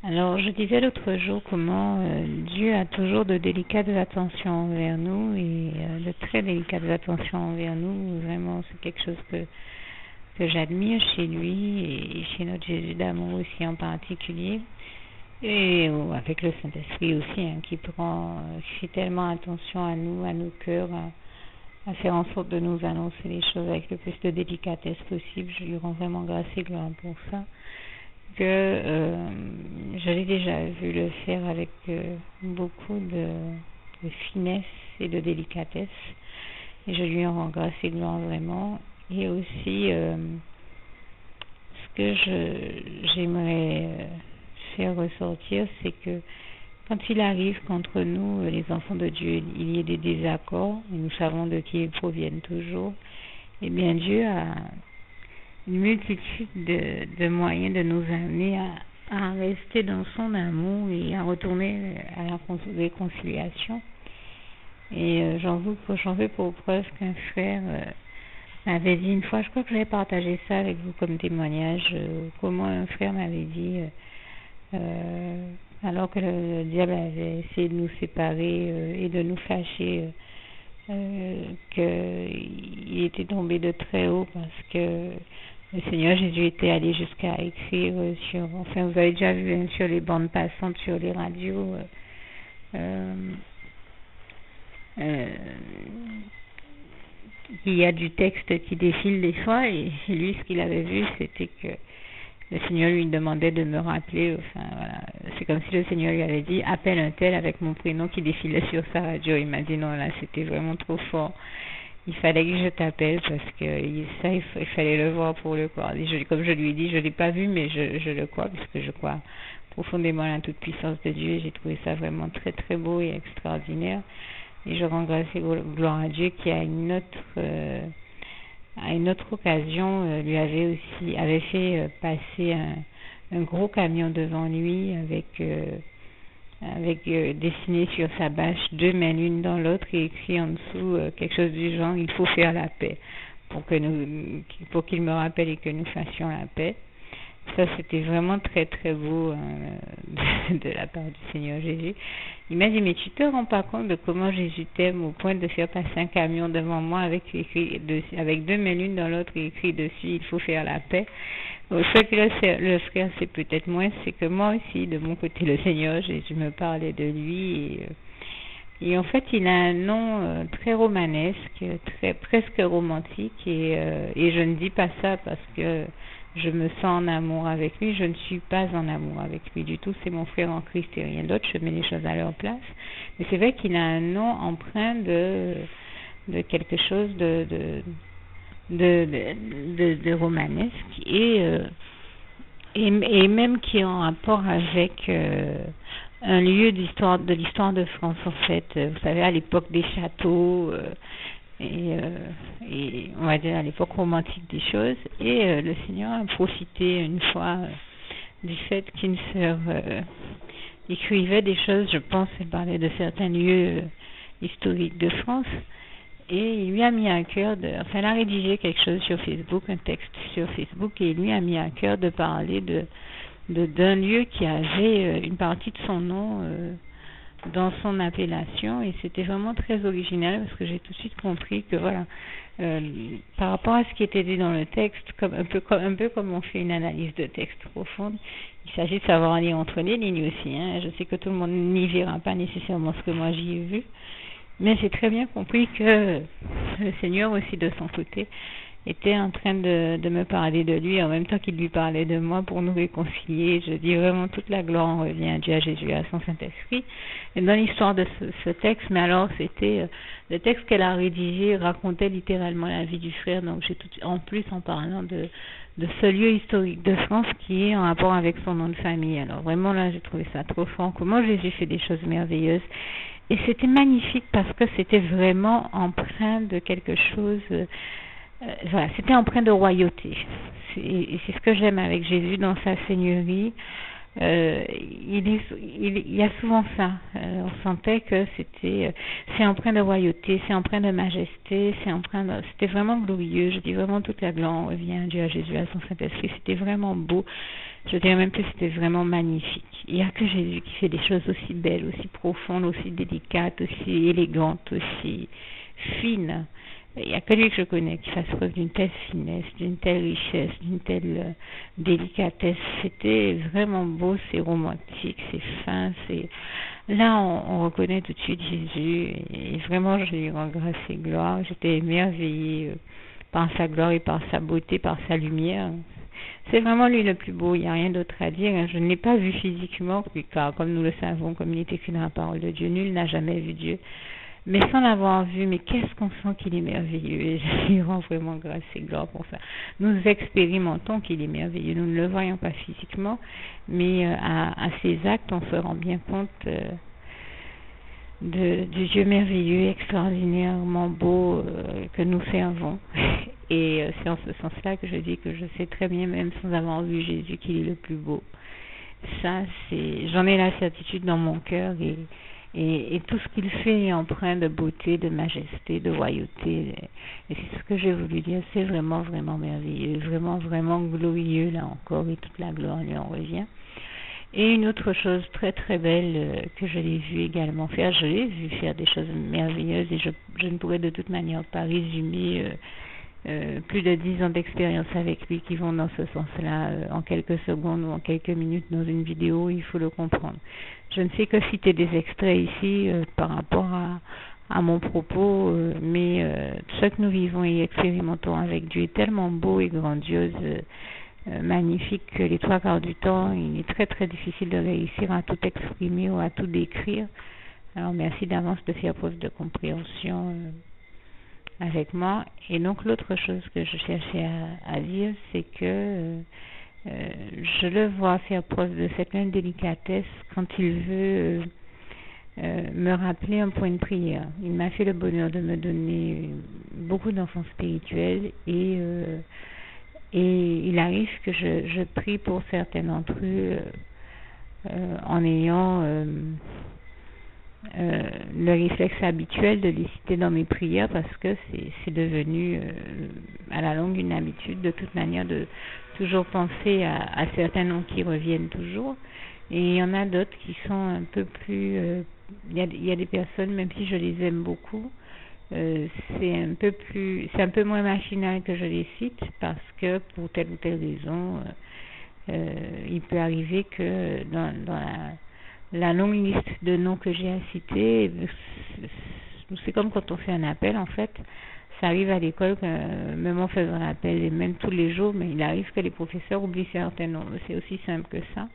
Alors, je disais l'autre jour comment Dieu a toujours de délicates attentions envers nous et de très délicates attentions envers nous. Vraiment, c'est quelque chose que j'admire chez lui et chez notre Jésus d'amour aussi en particulier. Et avec le Saint-Esprit aussi, hein, qui fait tellement attention à nous, à nos cœurs, à faire en sorte de nous annoncer les choses avec le plus de délicatesse possible. Je lui rends vraiment grâce et gloire pour ça. Je l'ai déjà vu le faire avec beaucoup de finesse et de délicatesse. Et je lui en rends grâce et gloire vraiment. Et aussi, ce que j'aimerais faire ressortir, c'est que quand il arrive qu'entre nous, les enfants de Dieu, il y ait des désaccords, et nous savons de qui ils proviennent toujours, eh bien Dieu a une multitude de moyens de nous amener à rester dans son amour et à retourner à la réconciliation. Et j'en veux pour preuve qu'un frère m'avait dit une fois, je crois que j'avais partagé ça avec vous comme témoignage, comment un frère m'avait dit, alors que le diable avait essayé de nous séparer et de nous fâcher, qu'il était tombé de très haut parce que le Seigneur Jésus était allé jusqu'à écrire enfin vous avez déjà vu sur les bandes passantes, sur les radios, il y a du texte qui défile des fois et lui ce qu'il avait vu c'était que le Seigneur lui demandait de me rappeler, enfin voilà, c'est comme si le Seigneur lui avait dit appelle un tel avec mon prénom qui défilait sur sa radio. Il m'a dit non, là c'était vraiment trop fort. Il fallait que je t'appelle parce que ça, il fallait le voir pour le croire. Et comme je lui ai dit, je ne l'ai pas vu, mais je le crois, puisque je crois profondément à la toute-puissance de Dieu. J'ai trouvé ça vraiment très, très beau et extraordinaire. Et je rends grâce et gloire à Dieu qui, à une autre occasion, lui avait fait passer un gros camion devant lui avec dessiné sur sa bâche 2 mains l'une dans l'autre et écrit en dessous quelque chose du genre il faut faire la paix pour qu'il me rappelle et que nous fassions la paix. Ça c'était vraiment très très beau de la part du Seigneur Jésus. Il m'a dit mais tu te rends pas compte de comment Jésus t'aime au point de faire passer un camion devant moi avec 2 mains l'une dans l'autre et écrit dessus il faut faire la paix. Ce que le frère sait peut-être moins, c'est que moi aussi, de mon côté, le Seigneur Jésus me parlait de lui et en fait, il a un nom très romanesque, presque romantique et je ne dis pas ça parce que je me sens en amour avec lui, je ne suis pas en amour avec lui du tout, c'est mon frère en Christ et rien d'autre, je mets les choses à leur place, mais c'est vrai qu'il a un nom empreint de quelque chose de romanesque et même qui est en rapport avec un lieu de l'histoire de France en fait. Vous savez, à l'époque des châteaux et on va dire à l'époque romantique des choses. Et le Seigneur a profité une fois du fait qu'une sœur écrivait des choses, je pense, elle parlait de certains lieux historiques de France. Et il lui a mis à cœur elle a rédigé quelque chose sur Facebook, un texte sur Facebook, et il lui a mis à cœur de parler d'un lieu qui avait une partie de son nom dans son appellation, et c'était vraiment très original parce que j'ai tout de suite compris que voilà, par rapport à ce qui était dit dans le texte, un peu comme on fait une analyse de texte profonde, il s'agit de savoir lire entre les lignes aussi, hein. Je sais que tout le monde n'y verra pas nécessairement ce que moi j'y ai vu. Mais j'ai très bien compris que le Seigneur aussi de son côté était en train de me parler de lui en même temps qu'il lui parlait de moi pour nous réconcilier. Je dis vraiment toute la gloire en revient à Dieu, à Jésus, à son Saint-Esprit. Et dans l'histoire de ce texte, mais alors c'était le texte qu'elle a rédigé racontait littéralement la vie du frère. Donc j'ai en plus en parlant de ce lieu historique de France qui est en rapport avec son nom de famille. Alors vraiment là j'ai trouvé ça trop fort. Comment Jésus fait des choses merveilleuses. Et c'était magnifique parce que c'était vraiment empreint de quelque chose, voilà, c'était empreint de royauté. Et c'est ce que j'aime avec Jésus dans sa seigneurie. Il y a souvent ça. On sentait que c'est empreint de royauté, c'est empreint de majesté, c'était vraiment glorieux. Je dis vraiment toute la gloire revient à Dieu, à Jésus, à son Saint-Esprit. C'était vraiment beau. Je dirais même que c'était vraiment magnifique. il n'y a que Jésus qui fait des choses aussi belles, aussi profondes, aussi délicates, aussi élégantes, aussi fines. Il n'y a que lui que je connais qui fasse preuve d'une telle finesse, d'une telle richesse, d'une telle délicatesse. C'était vraiment beau, c'est romantique, c'est fin, c'est... Là, on reconnaît tout de suite Jésus, et vraiment, je lui rends grâce et gloire. J'étais émerveillée par sa gloire et par sa beauté, par sa lumière. C'est vraiment lui le plus beau, il n'y a rien d'autre à dire. Je ne l'ai pas vu physiquement, car comme nous le savons, comme il est écrit dans la parole de Dieu, nul n'a jamais vu Dieu. Mais sans l'avoir vu, mais qu'est-ce qu'on sent qu'il est merveilleux, et je lui rends vraiment grâce et gloire pour ça. Nous expérimentons qu'il est merveilleux, nous ne le voyons pas physiquement, mais à ses actes, on se rend bien compte du Dieu merveilleux, extraordinairement beau que nous servons. Et c'est en ce sens-là que je dis que je sais très bien, même sans avoir vu Jésus, qu'il est le plus beau. Ça, j'en ai la certitude dans mon cœur, et tout ce qu'il fait est empreint de beauté, de majesté, de royauté. Et c'est ce que j'ai voulu dire, c'est vraiment, vraiment merveilleux, vraiment, vraiment glorieux, là encore, et toute la gloire lui en revient. Et une autre chose très, très belle que je l'ai vu également faire, je l'ai vu faire des choses merveilleuses, et je ne pourrais de toute manière pas résumer plus de 10 ans d'expérience avec lui qui vont dans ce sens-là en quelques secondes ou en quelques minutes dans une vidéo, il faut le comprendre. Je ne sais que citer des extraits ici par rapport à mon propos, mais ce que nous vivons et expérimentons avec Dieu est tellement beau et grandiose, magnifique, que les 3/4 du temps, il est très très difficile de réussir à tout exprimer ou à tout décrire. Alors merci d'avance de faire preuve de compréhension avec moi. Et donc l'autre chose que je cherchais à dire, c'est que je le vois faire preuve de cette même délicatesse quand il veut me rappeler un point de prière. Il m'a fait le bonheur de me donner beaucoup d'enfants spirituels, et il arrive que je prie pour certains d'entre eux en ayant le réflexe habituel de les citer dans mes prières, parce que c'est devenu à la longue une habitude de toute manière de toujours penser à certains noms qui reviennent toujours. Et il y en a d'autres qui sont un peu plus... il y a des personnes, même si je les aime beaucoup, c'est un peu moins machinal que je les cite, parce que pour telle ou telle raison, il peut arriver que dans la longue liste de noms que j'ai à citer, c'est comme quand on fait un appel, en fait. Ça arrive à l'école, même en faisant l'appel, et même tous les jours, mais il arrive que les professeurs oublient certains noms. C'est aussi simple que ça.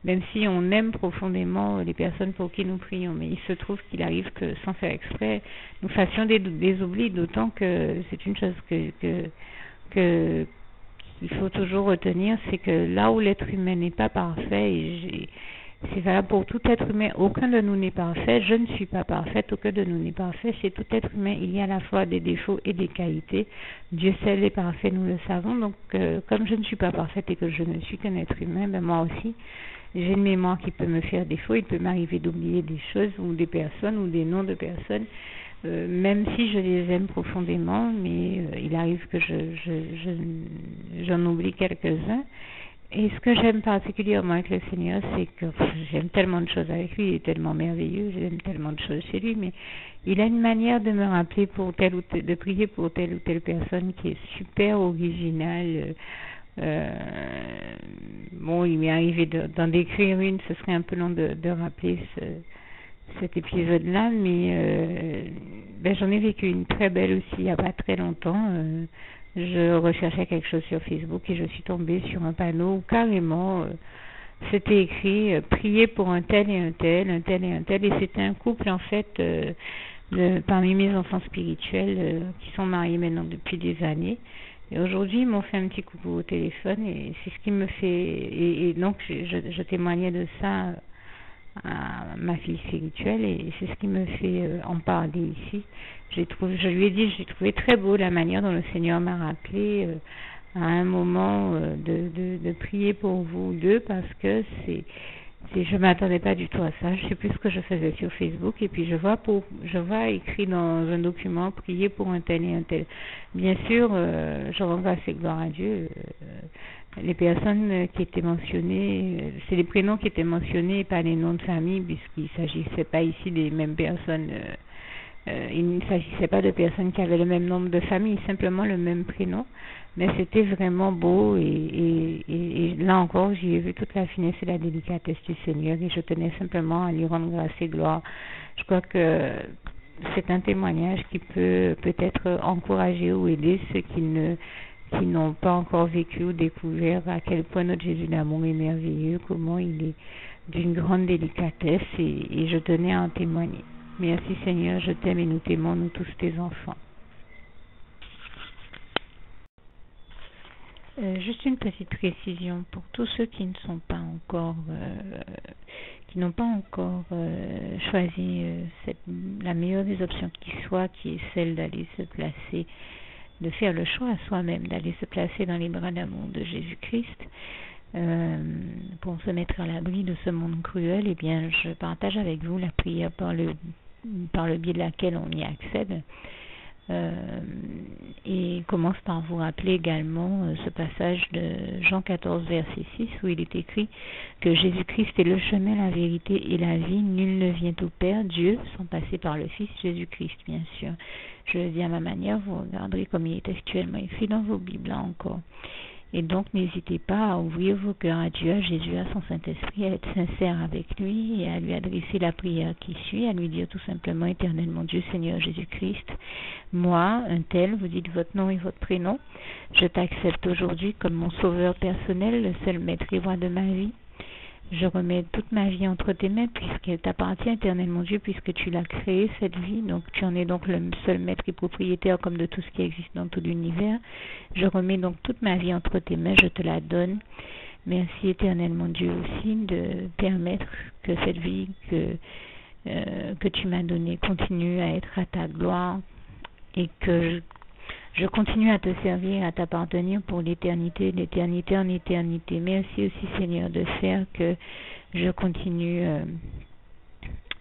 Même si on aime profondément les personnes pour qui nous prions, mais il se trouve qu'il arrive que, sans faire exprès, nous fassions des oublis, d'autant que c'est une chose qu'il faut toujours retenir, c'est que là où l'être humain n'est pas parfait, et c'est valable pour tout être humain, aucun de nous n'est parfait, je ne suis pas parfaite, aucun de nous n'est parfait, chez tout être humain, il y a à la fois des défauts et des qualités. Dieu seul est parfait, nous le savons, donc comme je ne suis pas parfaite et que je ne suis qu'un être humain, ben moi aussi, j'ai une mémoire qui peut me faire défaut, il peut m'arriver d'oublier des choses ou des personnes ou des noms de personnes, même si je les aime profondément, mais il arrive que j'en oublie quelques-uns. Et ce que j'aime particulièrement avec le Seigneur, c'est que j'aime tellement de choses avec lui, il est tellement merveilleux, j'aime tellement de choses chez lui, mais il a une manière de me rappeler de prier pour telle ou telle personne qui est super originale. Bon, il m'est arrivé d'en décrire une, ce serait un peu long de rappeler cet épisode-là, mais j'en ai vécu une très belle aussi il n'y a pas très longtemps. Je recherchais quelque chose sur Facebook et je suis tombée sur un panneau où carrément c'était écrit prier pour un tel et un tel, un tel et un tel, et c'était un couple en fait parmi mes enfants spirituels qui sont mariés maintenant depuis des années. Et aujourd'hui, ils m'ont fait un petit coucou au téléphone, et c'est ce qui me fait... Et donc, je témoignais de ça à ma fille spirituelle, et c'est ce qui me fait en parler ici. Je lui ai dit, j'ai trouvé très beau la manière dont le Seigneur m'a rappelé à un moment de prier pour vous deux, parce que je m'attendais pas du tout à ça. Je sais plus ce que je faisais sur Facebook, et puis je vois écrit dans un document prier pour un tel et un tel. Bien sûr, je rends grâce et gloire à Dieu. les personnes qui étaient mentionnées, c'est les prénoms qui étaient mentionnés, pas les noms de famille, puisqu'il ne s'agissait pas ici des mêmes personnes. Il ne s'agissait pas de personnes qui avaient le même nombre de familles, simplement le même prénom. Mais c'était vraiment beau et là encore, j'y ai vu toute la finesse et la délicatesse du Seigneur et je tenais simplement à lui rendre grâce et gloire. Je crois que c'est un témoignage qui peut peut-être encourager ou aider ceux qui n'ont pas encore vécu ou découvert à quel point notre Jésus d'amour est merveilleux, comment il est d'une grande délicatesse et je tenais à en témoigner. Merci Seigneur, je t'aime et nous t'aimons, nous tous tes enfants. Juste une petite précision pour tous ceux qui ne sont pas encore, qui n'ont pas encore choisi la meilleure des options qui soit, qui est celle d'aller se placer, de faire le choix à soi-même, d'aller se placer dans les bras d'amour de Jésus-Christ, pour se mettre à l'abri de ce monde cruel. Eh bien, je partage avec vous la prière par le biais de laquelle on y accède. Et commence par vous rappeler également ce passage de Jean 14 verset 6 où il est écrit que Jésus-Christ est le chemin, la vérité et la vie, nul ne vient au Père, Dieu, sans passer par le Fils Jésus-Christ, bien sûr. Je le dis à ma manière, vous regarderez comme il est textuellement écrit dans vos Bibles là encore. Et donc, n'hésitez pas à ouvrir vos cœurs à Dieu, à Jésus, à son Saint-Esprit, à être sincère avec lui et à lui adresser la prière qui suit, à lui dire tout simplement, Éternel mon Dieu, Seigneur Jésus-Christ, moi, un tel, vous dites votre nom et votre prénom, je t'accepte aujourd'hui comme mon sauveur personnel, le seul maître et roi de ma vie. Je remets toute ma vie entre tes mains puisqu'elle t'appartient, Éternel mon Dieu, puisque tu l'as créée, cette vie. Donc tu en es donc le seul maître et propriétaire comme de tout ce qui existe dans tout l'univers. Je remets donc toute ma vie entre tes mains, je te la donne. Merci, Éternel mon Dieu, aussi de permettre que cette vie que tu m'as donnée continue à être à ta gloire et que je continue à te servir, à t'appartenir pour l'éternité, d'éternité en éternité. Merci aussi, Seigneur, de faire que je continue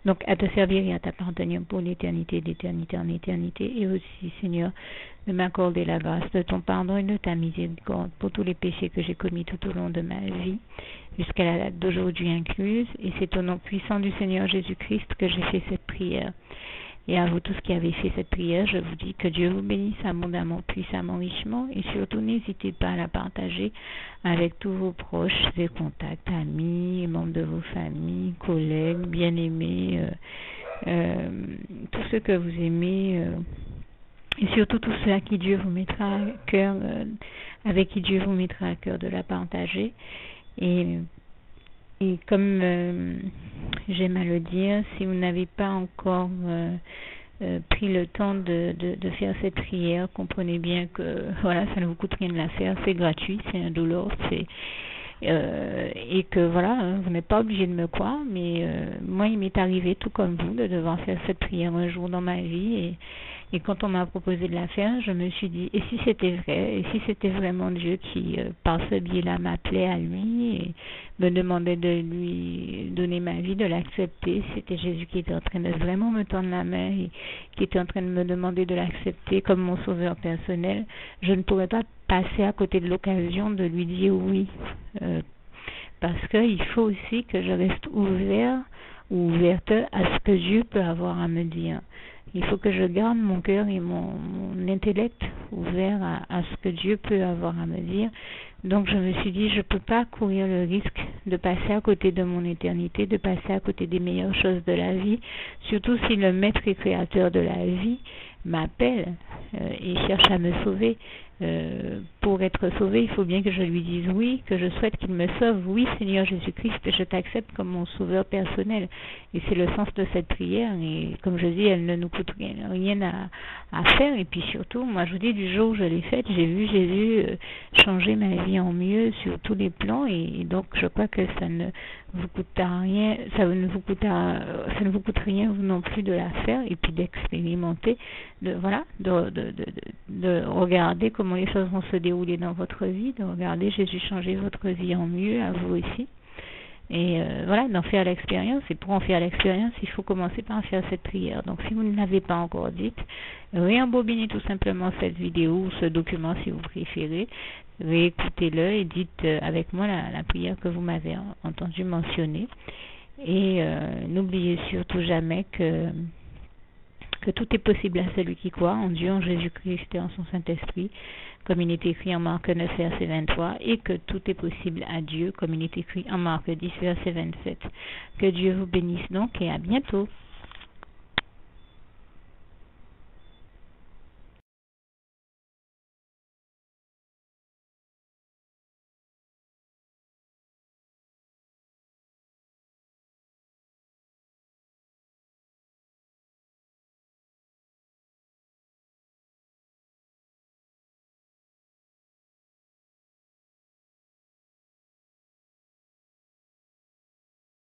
donc à te servir et à t'appartenir pour l'éternité, d'éternité en éternité. Et aussi, Seigneur, de m'accorder la grâce de ton pardon et de ta miséricorde pour tous les péchés que j'ai commis tout au long de ma vie, jusqu'à la date d'aujourd'hui incluse. Et c'est au nom puissant du Seigneur Jésus-Christ que j'ai fait cette prière. Et à vous tous qui avez fait cette prière, je vous dis que Dieu vous bénisse abondamment, puissamment, richement, et surtout n'hésitez pas à la partager avec tous vos proches et contacts, amis, membres de vos familles, collègues, bien-aimés, tous ceux que vous aimez, et surtout tous ceux à qui Dieu vous mettra à cœur, avec qui Dieu vous mettra à cœur de la partager. Et comme j'aime à le dire, si vous n'avez pas encore pris le temps de faire cette prière, comprenez bien que voilà, ça ne vous coûte rien de la faire, c'est gratuit, c'est indolore, et que voilà, vous n'êtes pas obligé de me croire, mais moi il m'est arrivé tout comme vous de devoir faire cette prière un jour dans ma vie et quand on m'a proposé de la faire, je me suis dit, et si c'était vrai, et si c'était vraiment Dieu qui, par ce biais-là, m'appelait à lui et me demandait de lui donner ma vie, de l'accepter, c'était Jésus qui était en train de vraiment me tendre la main et qui était en train de me demander de l'accepter comme mon sauveur personnel, je ne pourrais pas passer à côté de l'occasion de lui dire oui, parce qu'il faut aussi que je reste ouvert ou ouverte à ce que Dieu peut avoir à me dire. Il faut que je garde mon cœur et mon intellect ouvert à ce que Dieu peut avoir à me dire. Donc je me suis dit, je ne peux pas courir le risque de passer à côté de mon éternité, de passer à côté des meilleures choses de la vie, surtout si le maître et créateur de la vie m'appelle et cherche à me sauver. Pour être sauvé, il faut bien que je lui dise oui, que je souhaite qu'il me sauve. Oui, Seigneur Jésus-Christ, je t'accepte comme mon sauveur personnel. Et c'est le sens de cette prière. Et comme je dis, elle ne nous coûte rien à faire. Et puis surtout, moi je vous dis, du jour où je l'ai faite, j'ai vu Jésus changer ma vie en mieux sur tous les plans. Et donc je crois que ça ne vous coûte rien, ça ne vous coûte rien vous non plus de la faire et puis d'expérimenter, de regarder comment les choses vont se dérouler dans votre vie, de regarder Jésus changer votre vie en mieux, à vous aussi. Et voilà, d'en faire l'expérience. Et pour en faire l'expérience, il faut commencer par faire cette prière. Donc si vous ne l'avez pas encore dite, réembobinez tout simplement cette vidéo ou ce document si vous préférez. Réécoutez-le et dites avec moi la prière que vous m'avez entendu mentionner. Et n'oubliez surtout jamais que tout est possible à celui qui croit en Dieu, en Jésus-Christ et en son Saint-Esprit, comme il est écrit en Marc 9, verset 23, et que tout est possible à Dieu, comme il est écrit en Marc 10, verset 27. Que Dieu vous bénisse donc et à bientôt.